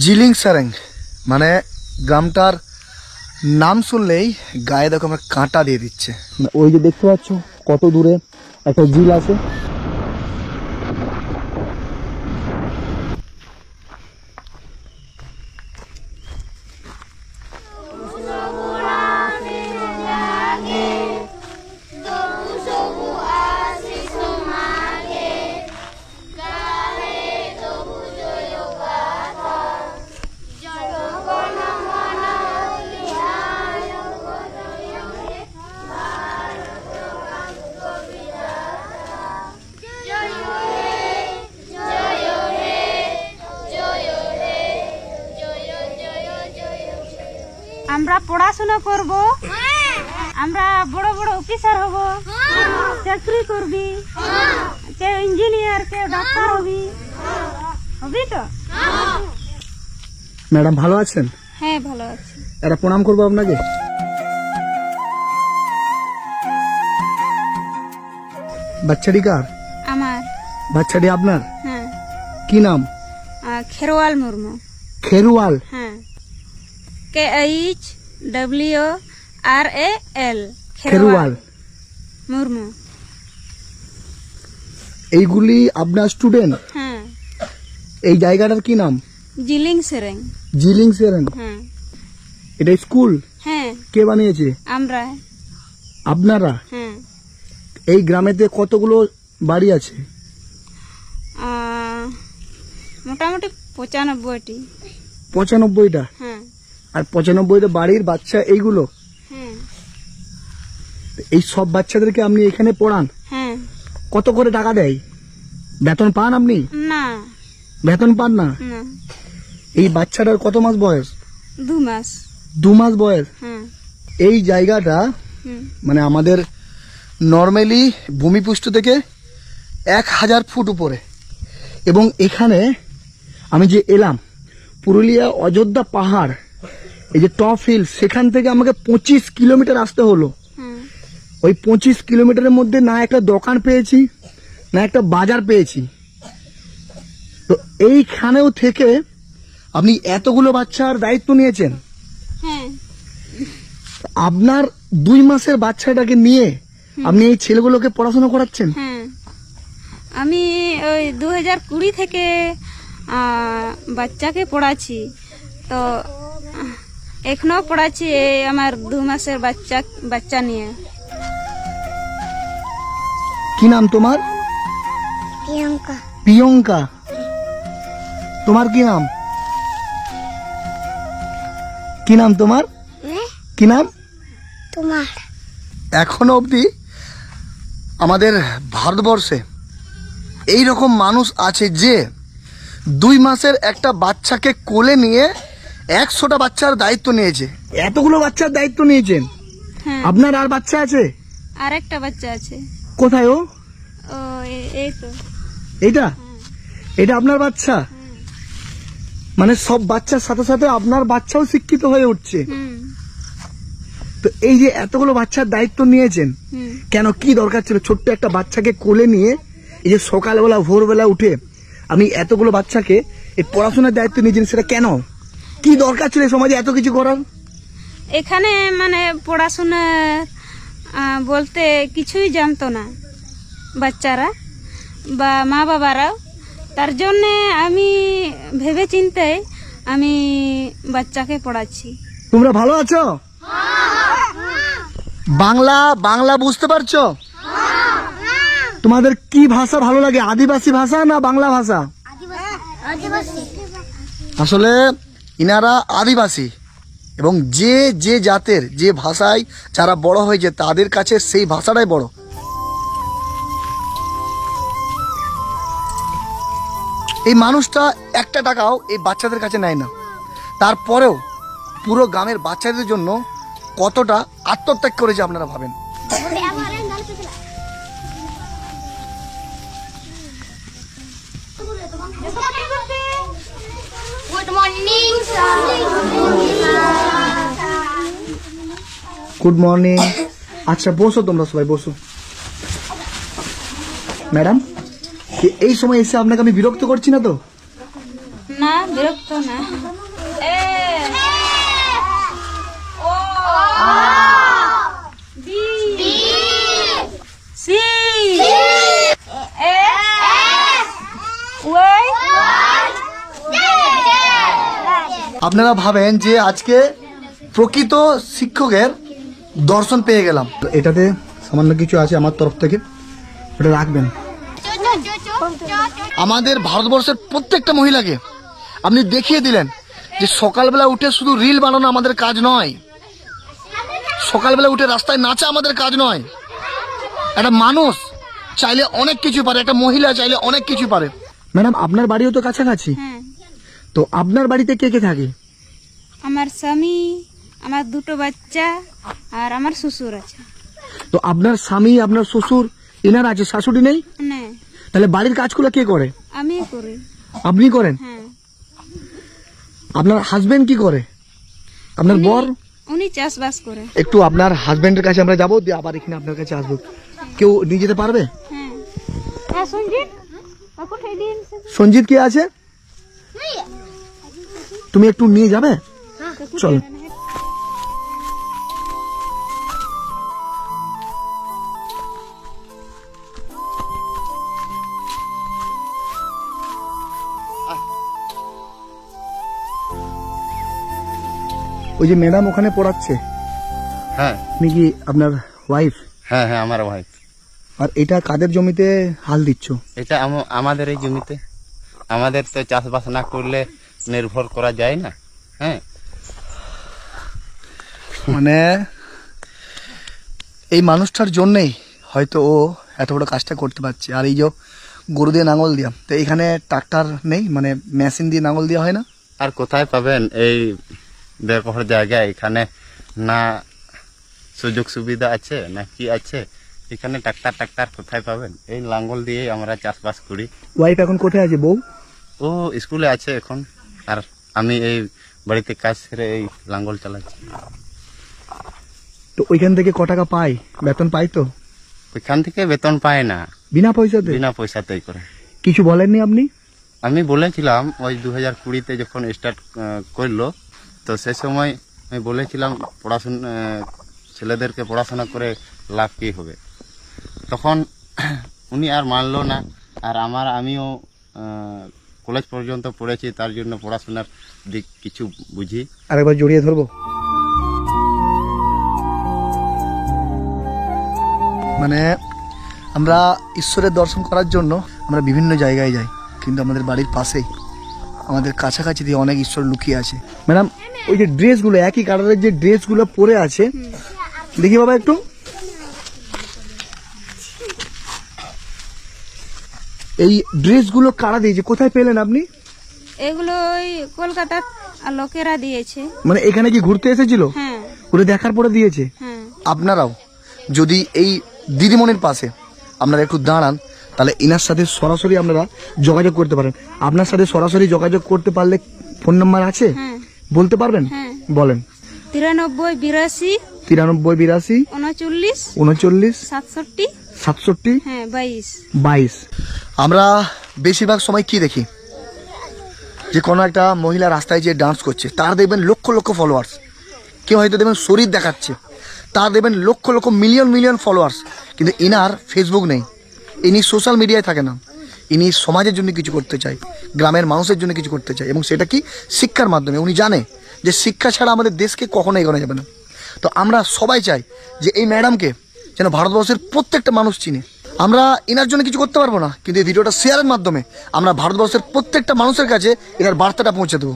জিলিং সারেং মানে গ্রামটার নাম শুনলেই গায়ে দেখো আমার কাঁটা দিয়ে দিচ্ছে। ওই যে দেখতে পাচ্ছ কত দূরে একটা ঝিল আছে। আমরা পড়াশোনা করব, আমরা বড় বড় অফিসার হব, চাকরি করবি, কেউ ইঞ্জিনিয়ার, কেউ ডাক্তার হবি, হবি তো? ম্যাডাম ভালো আছেন? হ্যাঁ ভালো আছি। একটা প্রণাম করবো আপনাকে। বাচ্চাটি কার? আমার। বাচ্চাটি আপনার? হ্যাঁ। কি নাম? খেরওয়াল মুর্মু। খেরওয়াল? হ্যাঁ, KHWRAL খেরওয়াল মুর্মু। এইগুলি আপনার স্টুডেন্ট? হ্যাঁ। এই জায়গাটার কি নাম? জিলিং সেরেং। জিলিং সেরেং? হ্যাঁ। এটা স্কুল? হ্যাঁ। কে বানিয়েছে? আমরা। আপনারা? হ্যাঁ। এই গ্রামেতে কতগুলো বাড়ি আছে? মোটামুটি 95টি। 95টা? হ্যাঁ। আর 95টা বাড়ির বাচ্চা এইগুলো? হ্যাঁ। এই সব বাচ্চাদেরকে আপনি এখানে পড়ান? হ্যাঁ। কত করে টাকা দেয়? বেতন পান আপনি? না, বেতন পান না? না। এই বাচ্চাটার কত মাস বয়স? 2 মাস। 2 মাস বয়স? হ্যাঁ। এই জায়গাটা মানে আমাদের নর্মালি ভূমিপৃষ্ঠ থেকে 1000 ফুট উপরে, এবং এখানে আমি যে এলাম পুরুলিয়া অযোধ্যা পাহাড়, এই যে টপ হিল, সেখান থেকে আমাকে 25 কিলোমিটার আসতে হলো। ওই 25 কিলোমিটারের মধ্যে না একটা দোকান পেয়েছি, না একটা বাজার পেয়েছি। তো এইখানেও থেকে আপনি এতগুলো বাচ্চার দায়িত্ব নিয়েছেন। হ্যাঁ। আপনার 2 মাসের বাচ্চাটাকে নিয়ে আপনি এই ছেলেগুলোকে পড়াশোনা করাচ্ছেন? হ্যাঁ, আমি ওই 2020 থেকে বাচ্চাকে পড়াচ্ছি, তো এখনো পড়াচ্ছি এই আমার 2 মাসের বাচ্চা নিয়ে। কি নাম তোমার? প্রিয়ঙ্কা। প্রিয়ঙ্কা? তোমার কি নাম? কি নাম তোমার? কি নাম তোমার? এখনো অবধি আমাদের ভারতবর্ষে এই রকম মানুষ আছে যে 2 মাসের একটা বাচ্চাকে কোলে নিয়ে 100টা বাচ্চার দায়িত্ব নিয়েছে। এতগুলো বাচ্চার দায়িত্ব নিয়েছেন? আপনার আর বাচ্চা আছে? আর একটা বাচ্চা আছে। কোথায় ও? ও এই তো। এইটা? এটা আপনার বাচ্চা? মানে সব বাচ্চার সাথে সাথে আপনার বাচ্চাও শিক্ষিত হয়ে উঠছে। তো এই যে এতগুলো বাচ্চার দায়িত্ব নিয়েছেন, কেন, কি দরকার ছিল ছোট্ট একটা বাচ্চাকে কোলে নিয়ে এই যে সকালবেলা ভোরবেলা উঠে আপনি এতগুলো বাচ্চাকে এই পড়াশোনার দায়িত্ব নিয়েছেন? সেটা কেন, কি দরকার ছিল সমাজে এত কিছু করার? এখানে মানে পড়াশোনা বলতে কিছুই জানতো না বাচ্চারা বা মা বাবারাও, তার জন্য আমি ভেবে চিন্তে আমি বাচ্চাকে পড়াচ্ছি। তোমরা ভালো আছো? বাংলা বাংলা বুঝতে পারছো? তোমাদের কি ভাষা ভালো লাগে, আদিবাসী ভাষা না বাংলা ভাষা? আসলে ইনারা আদিবাসী, এবং যে যে জাতের যে ভাষায় যারা বড় হয়েছে তাদের কাছে সেই ভাষাটাই বড়। এই মানুষটা একটা টাকাও এই বাচ্চাদের কাছে নেয় না, তারপরেও পুরো গ্রামের বাচ্চাদের জন্য কতটা আত্মত্যাগ করেছে আপনারা ভাবেন। Good morning. আচ্ছা বসো, তোমরা সবাই বসো। ম্যাডাম, এই সময় এসে আপনাকে আমি বিরক্ত করছি না তো? না, বিরক্ত না। এ ও বি সি এ ওয়াই। আপনারা ভাবেন যে আজকে প্রকৃত শিক্ষকের দর্শন পেয়ে গেলাম। এটাতে সামান্য কিছু আছে আমার তরফ থেকে, এটা রাখবেন। আমাদের ভারতবর্ষের প্রত্যেকটা মহিলাকে আপনি দেখিয়ে দিলেন যে সকালবেলা উঠে শুধু রিল বানানো আমাদের কাজ নয়, সকালবেলা উঠে রাস্তায় নাচা আমাদের কাজ নয়। একটা মানুষ চাইলে অনেক কিছু পারে, একটা মহিলা চাইলে অনেক কিছু পারে। ম্যাডাম, আপনার বাড়িও তো কাছাকাছি, হ্যাঁ, তো আপনার বাড়িতে কে কে থাকে? আমার স্বামী, আমার দুটো বাচ্চা আর আমার শ্বশুর আছে। তো আপনার স্বামী, আপনার শ্বশুর, এনার আছে, শাশুড়ি নেই? না, তাহলে বাড়ির কাজগুলো কে করে? আমি করি। আপনি করেন? হ্যাঁ। আপনার হাজবেন্ড কি করে? আপনার বর? উনি চাষবাস করে। একটু আপনার হাজবেন্ডের কাছে আমরা যাবো, দিয়ে আবার এখানে আপনার কাছে আসবো। কেউ নিয়ে যেতে পারবে? হ্যাঁ। হ্যাঁ, সঞ্জিত কাকু ঠাই দিন। সঞ্জিত কে আছে? তুমি একটু নিয়ে যাবে? চল। ওই যে ম্যাডাম ওখানে পড়াচ্ছে, হ্যাঁ আপনি কি আপনার ওয়াইফ? হ্যাঁ হ্যাঁ আমার ভাই। আর এটা কাদের জমিতে হাল দিচ্ছ? এটা আমাদের এই জমিতে। আমাদের তো চাষবাস না করলে নির্ভর করা যায় না। হ্যাঁ, মানে এই মানুষটার জন্যই হয়তো ও এত বড় কাজটা করতে পারছে। আর এই যে গরু দিয়ে নাঙল দিয়া, তো এখানে ট্রাক্টর নেই, মানে মেশিন দিয়ে নাঙল দেওয়া হয় না? আর কোথায় পাবেন এই ব্যবহার জায়গায়? এখানে না সুযোগ সুবিধা আছে না কি আছে, এখানে ট্রাক্টর কোথায় পাবেন? এই লাঙ্গল দিয়ে আমরা চাষবাস করি। ওয়াইফ এখন কোথায় আছে? বউ? ও স্কুলে আছে এখন, আর আমি এই বাড়িতে কাজ সেরে এই লাঙ্গল চালাচ্ছি। তো ওইখান থেকে ক টাকা পাই? বেতন পাই তো? ওইখান থেকে বেতন পায় না, বিনা পয়সাতে? বিনা পয়সাতেই করে। কিছু বলেননি আপনি? আমি বলেছিলাম ওই 2020-তে যখন স্টার্ট করলো, তো সে সময় আমি বলেছিলাম পড়াশোনা ছেলেদেরকে পড়াশোনা করে লাভ কী হবে। তখন উনি আর মানলো না। আর আমিও কলেজ পর্যন্ত পড়েছি, তার জন্য পড়াশোনার দিক কিছু বুঝি। আরেকবার জড়িয়ে ধরবো। মানে আমরা ঈশ্বরের দর্শন করার জন্য আমরা বিভিন্ন জায়গায় যাই, কিন্তু আমাদের বাড়ির পাশেই, আমাদের কাছাকাছি দিয়ে অনেক ঈশ্বর লুকিয়ে আছে। ম্যাডাম, ওই যে ড্রেসগুলো, একই কালারের যে ড্রেসগুলো পরে আছে, দেখি বাবা একটু। এই ড্রেসগুলো কারা দিয়েছে? কোথায় পেলেন আপনি? এগুলো ওই কলকাতার লোকেরা দিয়েছে। মানে এখানে কি ঘুরতে এসেছিল? হ্যাঁ ঘুরে দেখার পরে দিয়েছে? হ্যাঁ। আপনারাও যদি এই দিদিমণির পাশে আপনারা একটু দাঁড়ান, তাহলে ইনার সাথে সরাসরি আপনারা যোগাযোগ করতে পারেন। আপনার সাথে সরাসরি যোগাযোগ করতে পারলে ফোন নাম্বার আছে? হ্যাঁ। বলতে পারবেন? হ্যাঁ। বলেন। 93 82 93 82 39 39 67 67 হ্যাঁ 22। 22। আমরা বেশিরভাগ সময় কি দেখি, যে কোনো একটা মহিলা রাস্তায় যে ডান্স করছে, তার দেখবেন লক্ষ লক্ষ ফলোয়ার্স। কেউ হয়তো দেখবেন শরীর দেখাচ্ছে, তার দেখবেন লক্ষ লক্ষ মিলিয়ন ফলোয়ার্স। কিন্তু ইনার ফেসবুক নেই, ইনি সোশ্যাল মিডিয়ায় থাকে না। ইনি সমাজের জন্য কিছু করতে চায়, গ্রামের মানুষের জন্য কিছু করতে চায়, এবং সেটা কি শিক্ষার মাধ্যমে। উনি জানে যে শিক্ষা ছাড়া আমাদের দেশকে কখনো এগোনো যাবে না। তো আমরা সবাই চাই যে এই ম্যাডামকে যেন ভারতবর্ষের প্রত্যেকটা মানুষ চিনে। আমরা এনার জন্য কিছু করতে পারবো না, কিন্তু এই ভিডিওটা শেয়ারের মাধ্যমে আমরা ভারতবর্ষের প্রত্যেকটা মানুষের কাছে এনার বার্তাটা পৌঁছে দেবো।